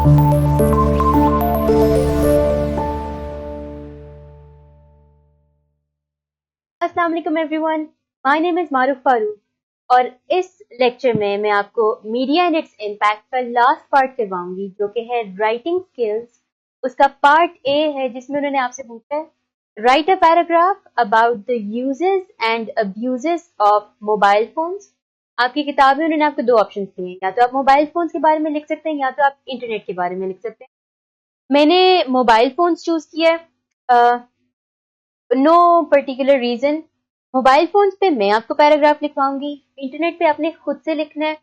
अस्सलाम वालेकुम everyone, my name is मारूफ फारूक और इस लेक्चर में मैं आपको मीडिया एंड इट्स इम्पैक्ट का लास्ट पार्ट करवाऊंगी जो कि है राइटिंग स्किल्स। उसका पार्ट ए है जिसमें उन्होंने आपसे पूछा है right a paragraph about the uses and abuses of mobile phones. आपकी किताब में उन्होंने आपको दो ऑप्शन दिए हैं, या तो आप मोबाइल फोन्स के बारे में लिख सकते हैं या तो आप इंटरनेट के बारे में लिख सकते हैं। मैंने मोबाइल फोन्स चूज किया है, no particular reason. Mobile phones पे मैं आपको पैराग्राफ लिखवाऊंगी, इंटरनेट पे आपने खुद से लिखना है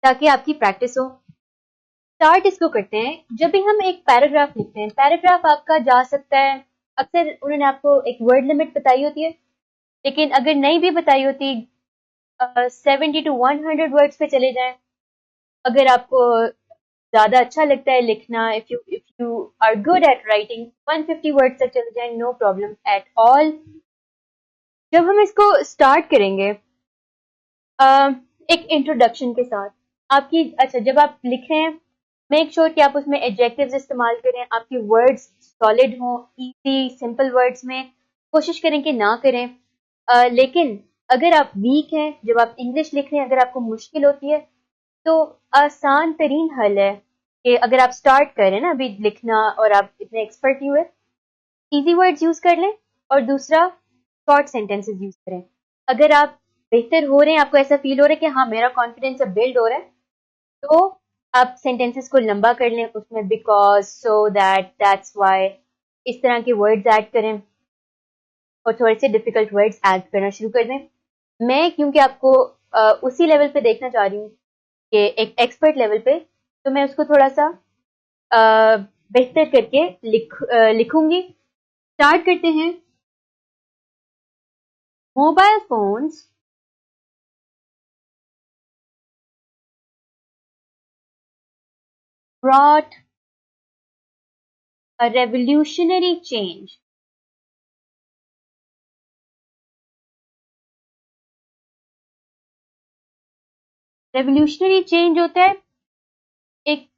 ताकि आपकी प्रैक्टिस हो। स्टार्ट इसको करते हैं। जब भी हम एक पैराग्राफ लिखते हैं, पैराग्राफ आपका जा सकता है, अक्सर उन्होंने आपको एक वर्ड लिमिट बताई होती है, लेकिन अगर नहीं भी बताई होती 70 to 100 वर्ड्स पे चले जाएं। अगर आपको ज्यादा अच्छा लगता है लिखना, if you are good at writing, 150 words तक चले जाएं, नो प्रॉब्लम एट ऑल। जब हम इसको स्टार्ट करेंगे एक इंट्रोडक्शन के साथ, आपकी अच्छा जब आप लिख रहे हैं मेक श्योर कि आप उसमें एडजेक्टिव्स इस्तेमाल करें, आपके वर्ड्स सॉलिड हों, इजी सिंपल वर्ड्स में कोशिश करें कि ना करें। लेकिन अगर आप वीक हैं, जब आप इंग्लिश लिख रहे हैं, अगर आपको मुश्किल होती है तो आसान तरीन हल है कि अगर आप स्टार्ट करें ना अभी लिखना और आप इतने एक्सपर्ट नहीं हुए, इजी वर्ड्स यूज कर लें और दूसरा शॉर्ट सेंटेंसेस यूज करें। अगर आप बेहतर हो रहे हैं, आपको ऐसा फील हो रहा है कि हाँ मेरा कॉन्फिडेंस अब बिल्ड हो रहा है, तो आप सेंटेंसेस को लंबा कर लें, उसमें because, so that, that's why, इस तरह के वर्ड्स ऐड करें और थोड़े से डिफिकल्ट वर्ड्स ऐड करना शुरू कर दें। मैं क्योंकि आपको उसी लेवल पे देखना चाह रही हूँ कि एक एक्सपर्ट लेवल पे, तो मैं उसको थोड़ा सा बेहतर करके लिखूंगी। स्टार्ट करते हैं। Mobile phones brought a revolutionary change. Revolutionary change होता है एक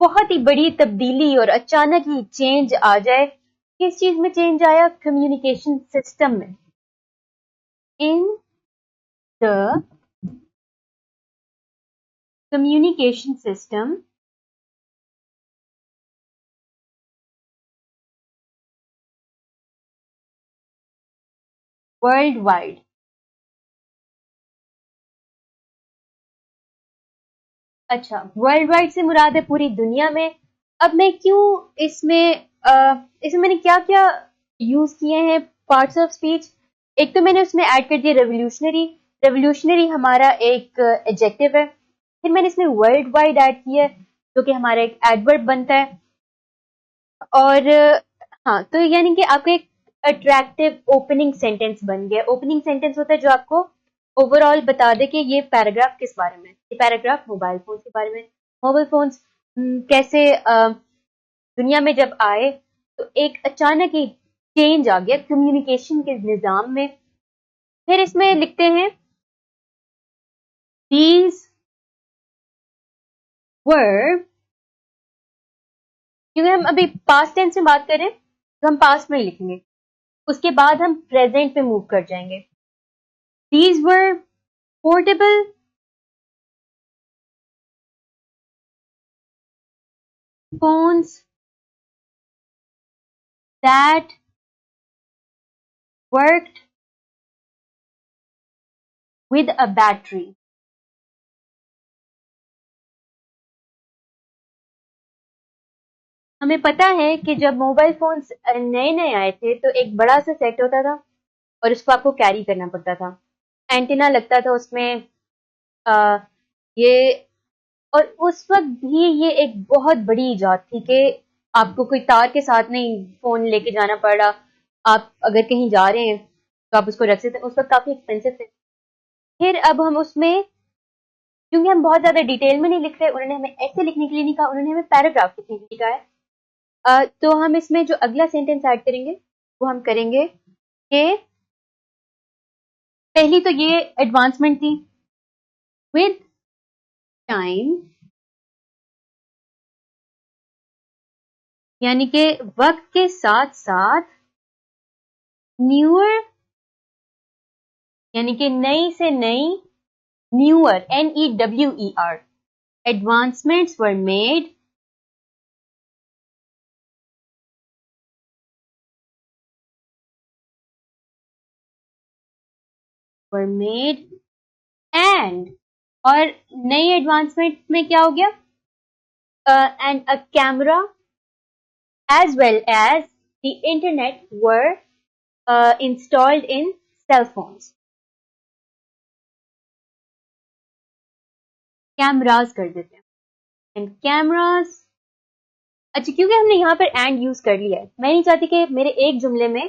बहुत ही बड़ी तब्दीली और अचानक ही चेंज आ जाए। किस चीज में चेंज आया? कम्युनिकेशन सिस्टम में। In the communication system world wide. अच्छा, वर्ल्ड वाइड से मुराद है पूरी दुनिया में। अब मैं क्यों इसमें इसमें मैंने क्या क्या यूज किए हैं पार्ट्स ऑफ स्पीच। एक तो मैंने उसमें ऐड कर दिया रेवोल्यूशनरी। रेवोल्यूशनरी हमारा एक एडजेक्टिव है। फिर मैंने इसमें वर्ल्ड वाइड ऐड किया है जो कि हमारा एक एडवर्ब बनता है। और हाँ, तो यानी कि आपका एक अट्रैक्टिव ओपनिंग सेंटेंस बन गया। ओपनिंग सेंटेंस होता है जो आपको ओवरऑल बता दे कि ये पैराग्राफ किस बारे में। ये पैराग्राफ मोबाइल फोन के बारे में। मोबाइल फोन्स कैसे दुनिया में जब आए तो एक अचानक ही चेंज आ गया कम्युनिकेशन के निजाम में। फिर इसमें लिखते हैं these were, क्योंकि हम अभी पास्ट टेंस में बात करें तो हम पास्ट में ही लिखेंगे, उसके बाद हम प्रेजेंट पे मूव कर जाएंगे। these were portable phones that worked with a battery. हमें पता है कि जब मोबाइल फोन्स नए नए आए थे तो एक बड़ा सा सेट होता था और इसको आपको कैरी करना पड़ता था। एंटीना लगता था उसमें। आ, ये और उस वक्त भी ये एक बहुत बड़ी इजाद थी कि आपको कोई तार के साथ नहीं फोन लेके जाना पड़ रहा। आप अगर कहीं जा रहे हैं तो आप उसको रख सकते हैं। उस वक्त काफी एक्सपेंसिव थे। फिर अब हम उसमें, क्योंकि हम बहुत ज्यादा डिटेल में नहीं लिख रहे, उन्होंने हमें ऐसे लिखने के लिए नहीं कहा, उन्होंने हमें पैराग्राफ लिखने के लिए कहा है। तो हम इसमें जो अगला सेंटेंस ऐड करेंगे वो हम करेंगे कि पहली तो ये एडवांसमेंट थी। विद टाइम यानी कि वक्त के साथ साथ न्यूअर यानी कि नई से नई, newer NEWER advancements were made and और नई एडवांसमेंट में क्या हो गया, and a camera as well as the internet were installed in cell phones. Cameras कर देते हैं एंड कैमरास। अच्छा, क्योंकि हमने यहाँ पर एंड यूज कर लिया है, मैं नहीं चाहती कि मेरे एक जुमले में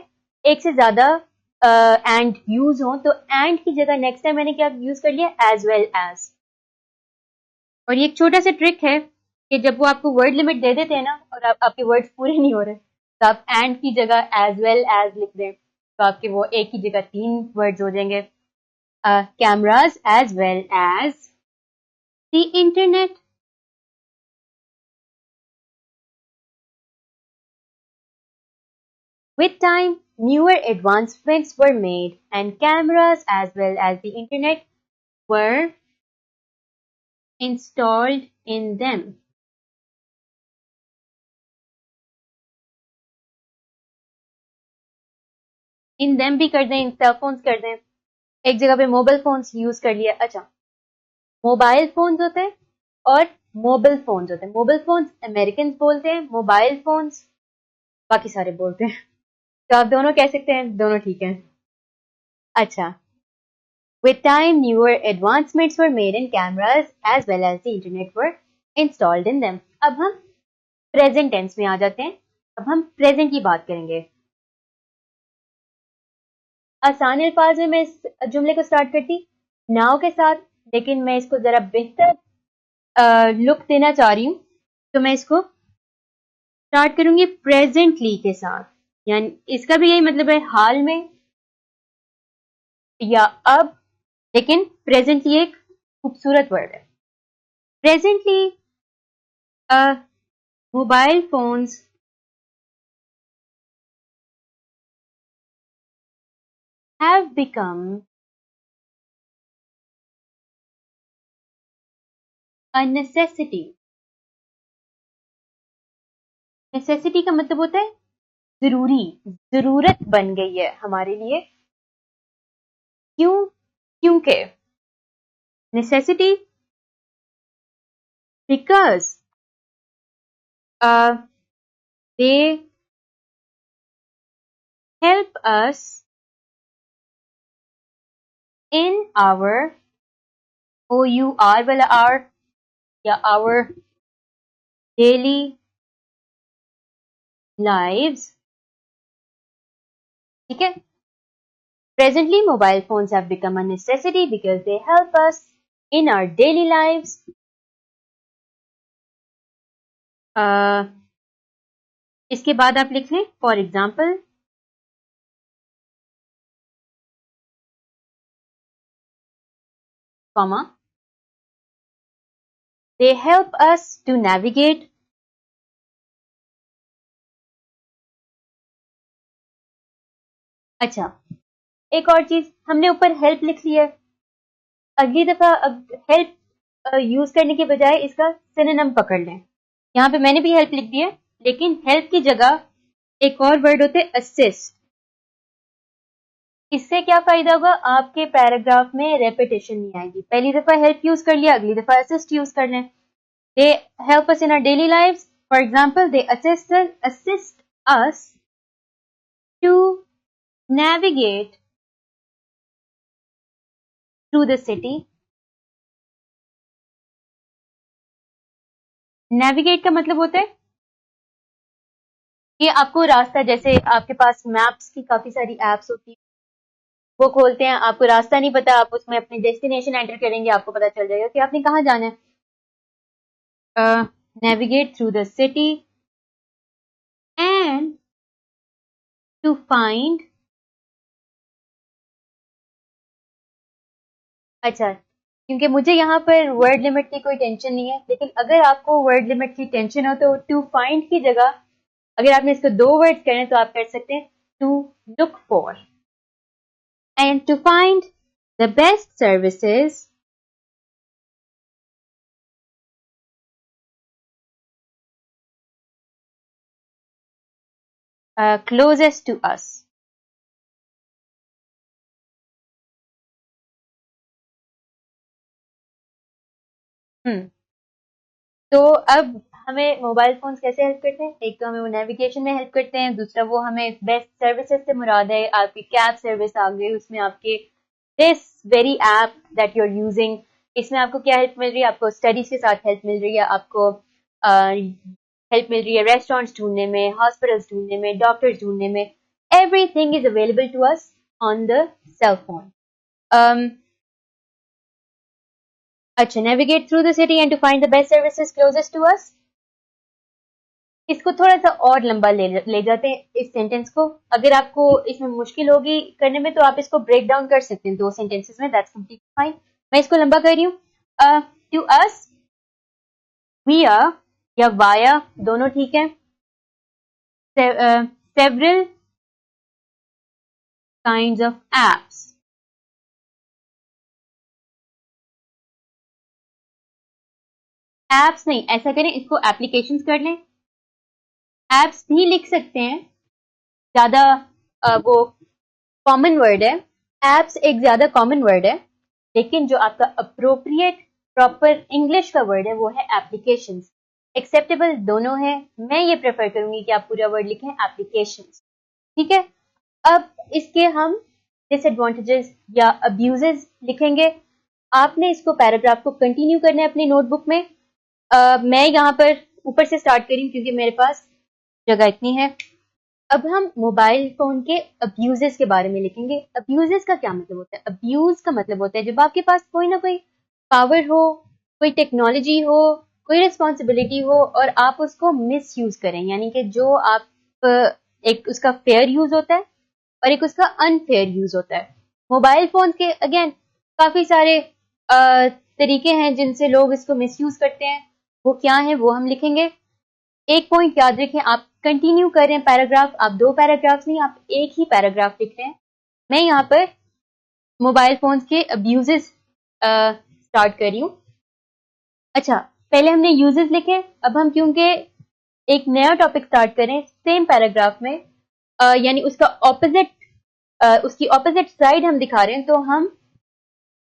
एक से ज्यादा एंड यूज हो, तो एंड की जगह नेक्स्ट टाइम मैंने क्या यूज कर लिया, एज वेल एज। और ये एक छोटा सा ट्रिक है कि जब वो आपको वर्ड लिमिट दे देते हैं ना और आपके वर्ड्स पूरे नहीं हो रहे, तो आप एंड की जगह एज वेल एज लिख दें, तो आपके वो एक ही जगह 3 वर्ड्स हो जाएंगे, cameras as well as the internet. With time, newer advancements were made and cameras as well as the internet were installed in them. In them भी कर दें, इन सेल फोन्स कर दें, एक जगह पे मोबाइल फोन्स यूज कर लिया। अच्छा, मोबाइल फोन्स होते हैं और मोबाइल फोन्स होते हैं। मोबाइल फोन्स अमेरिकन बोलते हैं, मोबाइल फोन्स बाकी सारे बोलते हैं, तो आप दोनों कह सकते हैं, दोनों ठीक है। अच्छा, with time newer advancements were made in cameras as well as the internet were installed in them. अब हम प्रेजेंट टेंस में आ जाते हैं, अब हम प्रेजेंट की बात करेंगे। आसान अल्फाज में मैं इस जुमले को स्टार्ट करती नाउ के साथ, लेकिन मैं इसको जरा बेहतर लुक देना चाह रही हूं, तो मैं इसको स्टार्ट करूंगी प्रेजेंटली के साथ। यानी इसका भी यही मतलब है, हाल में या अब, लेकिन प्रेजेंटली एक खूबसूरत वर्ड है। Presently mobile phones have become a necessity. Necessity का मतलब होता है जरूरी, जरूरत बन गई है हमारे लिए। क्यों? क्योंकि necessity, because they help us in our OUR वाला आर या आवर डेली लाइव्स। ठीक है, presently mobile phones have become a necessity because they help us in our daily lives. इसके बाद आप लिख लें for example, comma, they help us to navigate अच्छा, एक और चीज, हमने ऊपर हेल्प लिख लिया है, अगली दफा हेल्प यूज करने के बजाय इसका सिनोनिम पकड़ लें। यहाँ पे मैंने भी हेल्प लिख दिया, लेकिन हेल्प की जगह एक और वर्ड होते हैं असिस्ट। इससे क्या फायदा होगा, आपके पैराग्राफ में रेपिटेशन नहीं आएगी। पहली दफा हेल्प यूज कर लिया, अगली दफा असिस्ट यूज कर लें। They help us in our daily lives, for example they assist us to navigate through the city. Navigate का मतलब होता है कि आपको रास्ता, जैसे आपके पास मैप्स की काफी सारी एप्स होती है, वो खोलते हैं, आपको रास्ता नहीं पता, आप उसमें अपनी डेस्टिनेशन एंटर करेंगे, आपको पता चल जाएगा कि आपने कहाँ जाना है। Navigate through the city and to find. अच्छा, क्योंकि मुझे यहाँ पर वर्ड लिमिट की कोई टेंशन नहीं है, लेकिन अगर आपको वर्ड लिमिट की टेंशन हो तो टू फाइंड की जगह अगर आपने इसको 2 वर्ड्स करने तो आप कर सकते हैं to look for and to find the best services closest to us. तो अब हमें मोबाइल फोन्स कैसे हेल्प करते हैं? एक तो हमें वो नेविगेशन में हेल्प करते हैं, दूसरा वो हमें बेस्ट सर्विसेज से मुराद है आपकी कैब सर्विस आ गई, उसमें आपके this very app that you are using, इसमें आपको क्या हेल्प मिल रही है? आपको स्टडीज के साथ हेल्प मिल रही है, आपको हेल्प मिल रही है रेस्टोरेंट्स ढूंढने में, हॉस्पिटल्स ढूंढने में, डॉक्टर्स ढूंढने में. Everything is available to us on the cell phone. अच्छा, navigate through the city and to find the best services closest to us. इसको थोड़ा सा और लंबा ले जाते हैं इस सेंटेंस को. अगर आपको इसमें मुश्किल होगी करने में तो आप इसको ब्रेक डाउन कर सकते हैं 2 सेंटेंसेस में. That's completely fine. मैं इसको लंबा कर रही हूँ. टू अस, वी आर या वाया दोनों ठीक है. Several kinds of apps. Apps नहीं, ऐसा करें, इसको एप्लीकेशंस कर लें. एप्स भी लिख सकते हैं, ज्यादा वो कॉमन वर्ड है. एप्स एक ज्यादा कॉमन वर्ड है, लेकिन जो आपका अप्रोप्रिएट प्रॉपर इंग्लिश का वर्ड है वो है एप्लीकेशंस. एक्सेप्टेबल दोनों है. मैं ये प्रेफर करूंगी कि आप पूरा वर्ड लिखें एप्लीकेशंस. ठीक है. अब इसके हम डिसएडवांटेजेस या अब्यूजेस लिखेंगे. आपने इसको पैराग्राफ को कंटिन्यू करना है अपनी नोटबुक में. मैं यहाँ पर ऊपर से स्टार्ट करी क्योंकि मेरे पास जगह इतनी है. अब हम मोबाइल फोन के अब्यूजेस के बारे में लिखेंगे. अब्यूजेस का क्या मतलब होता है? अब्यूज का मतलब होता है जब आपके पास कोई ना कोई पावर हो, कोई टेक्नोलॉजी हो, कोई रिस्पॉन्सिबिलिटी हो और आप उसको मिस यूज करें. यानी कि जो आप एक उसका फेयर यूज होता है और एक उसका अनफेयर यूज होता है. मोबाइल फोन के अगेन काफी सारे तरीके हैं जिनसे लोग इसको मिस यूज करते हैं. वो क्या है वो हम लिखेंगे. एक पॉइंट याद रखें, आप कंटिन्यू कर रहे हैं पैराग्राफ, आप 2 पैराग्राफ नहीं, आप एक ही पैराग्राफ लिख रहे हैं. मैं यहाँ पर मोबाइल फोन्स के अब्यूजेस स्टार्ट कर रही हूँ. अच्छा, पहले हमने यूजेस लिखे. अब हम क्योंकि एक नया टॉपिक स्टार्ट करें सेम पैराग्राफ में, यानी उसका ऑपोजिट, उसकी ऑपोजिट साइड हम दिखा रहे हैं, तो हम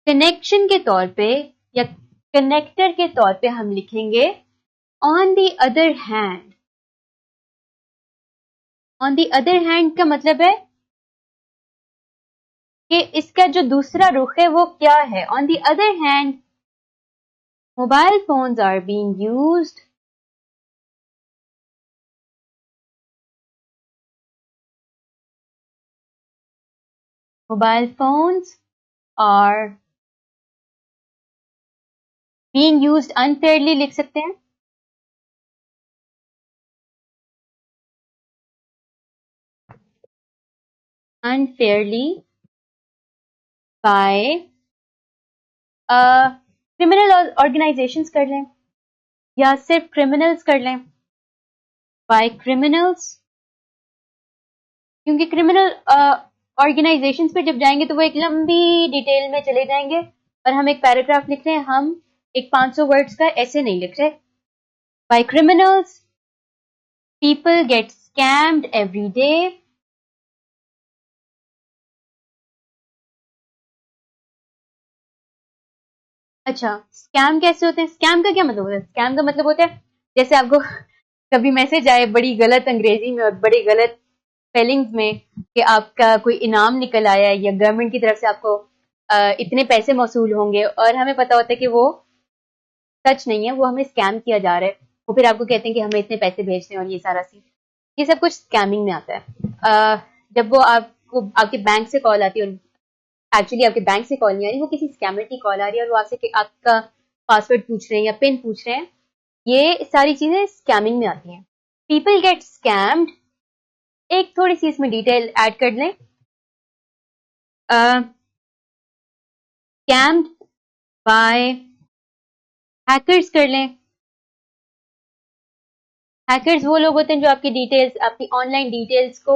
कनेक्शन के तौर पे या कनेक्टर के तौर पे हम लिखेंगे on the other hand. On the other hand का मतलब है कि इसका जो दूसरा रुख है वो क्या है. On the other hand, mobile phones are being used mobile phones are being used unfairly लिख सकते हैं. अनफेयरली बाय क्रिमिनल ऑर्गेनाइजेशंस कर लें या सिर्फ क्रिमिनल्स कर लें. बाय क्रिमिनल्स, क्योंकि क्रिमिनल ऑर्गेनाइजेशंस पे जब जाएंगे तो वो एक लंबी डिटेल में चले जाएंगे और हम एक पैराग्राफ लिख रहे हैं, हम एक 500 वर्ड्स का ऐसे नहीं लिख रहे. By criminals, people get scammed every day. अच्छा, स्कैम कैसे होते हैं? स्कैम का क्या मतलब होता है? स्कैम का मतलब होता है जैसे आपको कभी मैसेज आए बड़ी गलत अंग्रेजी में और बड़ी गलत स्पेलिंग्स में कि आपका कोई इनाम निकल आया है या गवर्नमेंट की तरफ से आपको इतने पैसे मौसूल होंगे, और हमें पता होता है कि वो सच नहीं है, वो हमें स्कैम किया जा रहा है. वो फिर आपको कहते हैं कि हमें इतने पैसे भेजने और ये सारा सीन, ये सब कुछ स्कैमिंग में आता है. जब वो आपको आपके बैंक से कॉल आती है, और एक्चुअली आपके बैंक से कॉल नहीं आ रही, वो किसी स्कैमर की कॉल आ रही है और वो आपसे आपका पासवर्ड पूछ रहे हैं या पिन पूछ रहे हैं, ये सारी चीजें स्कैमिंग में आती हैं. पीपल गेट स्कैम्ड, एक थोड़ी सी इसमें डिटेल ऐड कर लें. स्कैम्ड बाय हैकर्स कर लें. हैकर्स वो लोग होते हैं जो आपकी डिटेल्स, आपकी ऑनलाइन डिटेल्स को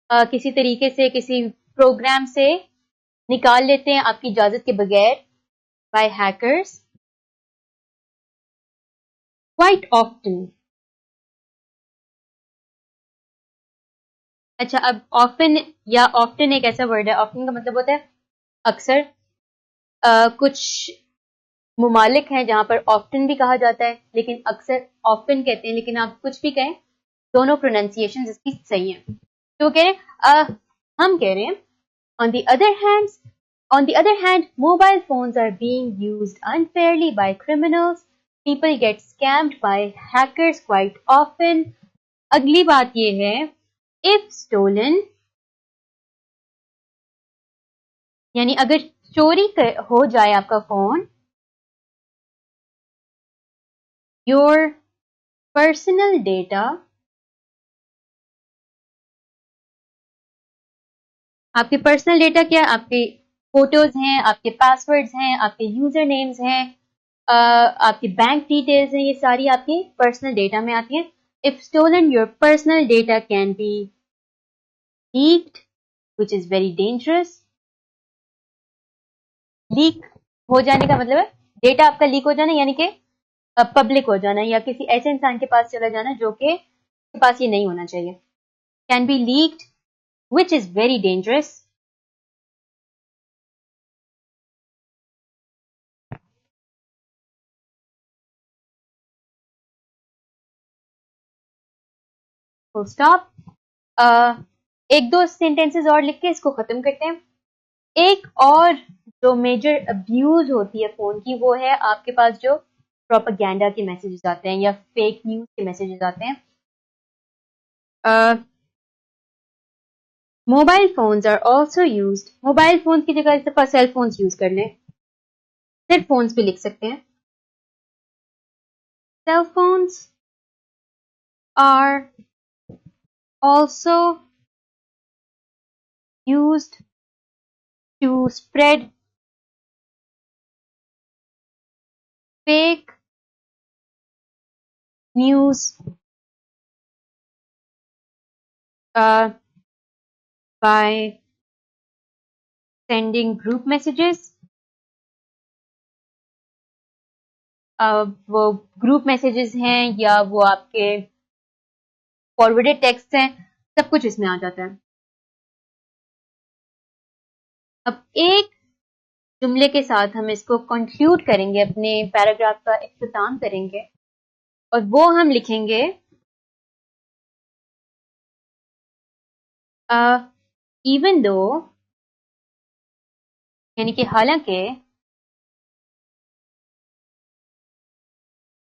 किसी तरीके से, किसी प्रोग्राम से निकाल लेते हैं आपकी इजाजत के बगैर, बाय हैकर्स क्वाइट ऑफ्टन। अच्छा, अब ऑफन या ऑफ्टन एक ऐसा वर्ड है, ऑफ्टन का मतलब होता है अक्सर। कुछ मुमालिक हैं जहां पर ऑफ्टन भी कहा जाता है, लेकिन अक्सर ऑफ्टन कहते हैं। लेकिन आप कुछ भी कहें, दोनों प्रोनाउंसिएशन इसकी सही है। तो कह रहे हम कह रहे हैं on the other hand, mobile phones are being used unfairly by criminals. People get scammed by hackers quite often. अगली बात ये है, if stolen, यानी अगर चोरी हो जाए आपका फोन, your personal data, आपके पर्सनल डेटा क्या, आपके फोटोज हैं, आपके पासवर्ड्स हैं, आपके यूजर नेम्स हैं, आपकी बैंक डिटेल्स हैं, ये सारी आपकी पर्सनल डेटा में आती हैं। If stolen, your personal data can be leaked which is very dangerous. Leak हो जाने का मतलब है डेटा आपका लीक हो जाना, यानी कि पब्लिक हो जाना, या किसी ऐसे इंसान के पास चला जाना जो के पास ये नहीं होना चाहिए। Can be leaked which is very dangerous. Full stop. एक दो सेंटेंसेस और लिख के इसको खत्म करते हैं। एक और जो मेजर अब्यूज होती है फोन की, वो है आपके पास जो प्रोपेगेंडा के मैसेजेस आते हैं या फेक न्यूज के मैसेजेस आते हैं। Mobile phones are also used, mobile phone की जगह इस दफा सेल फोन्स यूज कर लें, सिर्फ फोन्स भी लिख सकते हैं। Cell phones are also used to spread fake news by sending group messages। वो ग्रुप मैसेजेस हैं या वो आपके फॉरवर्डेड टेक्स्ट हैं, सब कुछ इसमें आ जाता है। अब एक जुमले के साथ हम इसको कंक्लूड करेंगे, अपने पैराग्राफ का इख्तिताम करेंगे, और वो हम लिखेंगे इवन दो, यानी कि हालांकि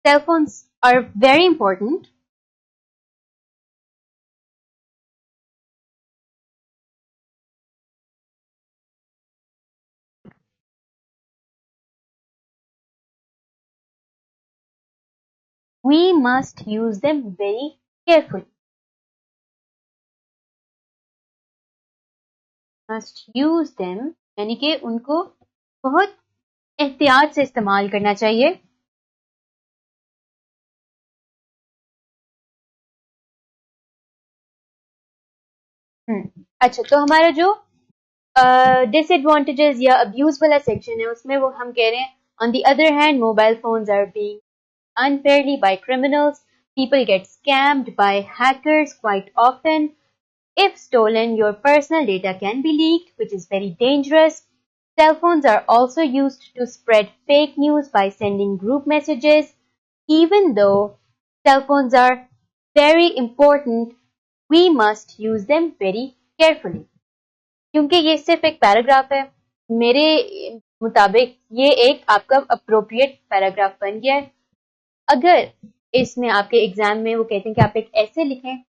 cell phones are very important, we must use them very carefully। must use them यानी कि उनको बहुत एहतियात से इस्तेमाल करना चाहिए। अच्छा, तो हमारा जो डिसएडवांटेजेस या अब्यूज वाला सेक्शन है, उसमें वो हम कह रहे हैं on the other hand mobile phones are being unfairly by criminals, people get scammed by hackers quite often. If stolen, your personal data can be leaked, which is very dangerous. Cell phones are also used to spread fake news by sending group messages. Even though cell phones are very important, we must use them very carefully। क्योंकि ये सिर्फ एक paragraph है, मेरे मुताबिक ये एक आपका अप्रोप्रिएट पैराग्राफ बन गया है। अगर इसमें आपके एग्जाम में वो कहते हैं कि आप एक ऐसे लिखें,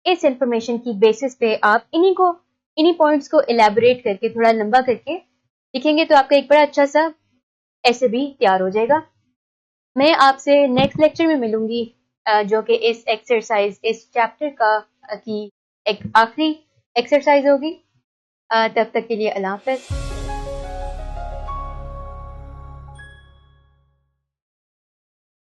इस इंफॉर्मेशन की बेसिस पे आप इन्हीं पॉइंट्स को इलेबोरेट करके थोड़ा लंबा करके लिखेंगे, तो आपका एक बड़ा अच्छा सा ऐसे भी तैयार हो जाएगा। मैं आपसे नेक्स्ट लेक्चर में मिलूंगी, जो कि इस एक्सरसाइज, इस चैप्टर का की एक आखिरी एक्सरसाइज होगी। तब तक के लिए अल्लाह हाफ़िज़।